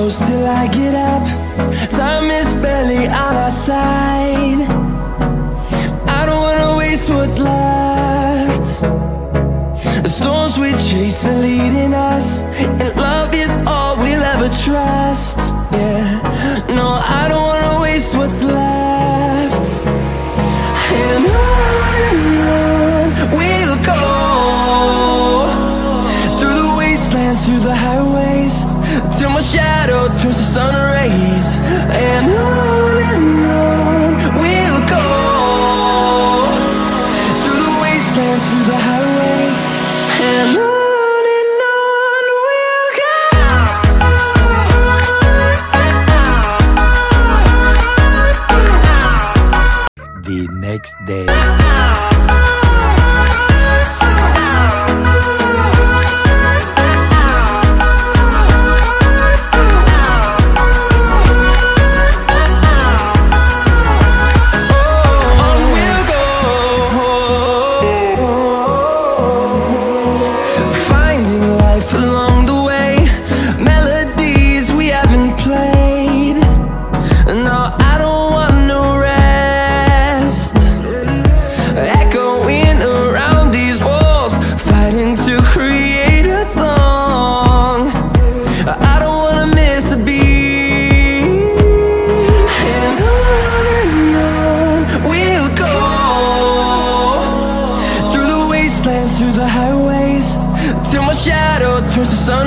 close till I get up. Time is barely on our side. I don't wanna waste what's left. The storms we chase are leading us, and love is all we'll ever trust. Yeah, no, I don't wanna waste what's left. And on we'll go, through the wastelands, through the highways, till my shadow turns to sun rays. And on we'll go, through the wastelands, through the highways, and on we'll go. The next day. Through the highways, till my shadow turns to sun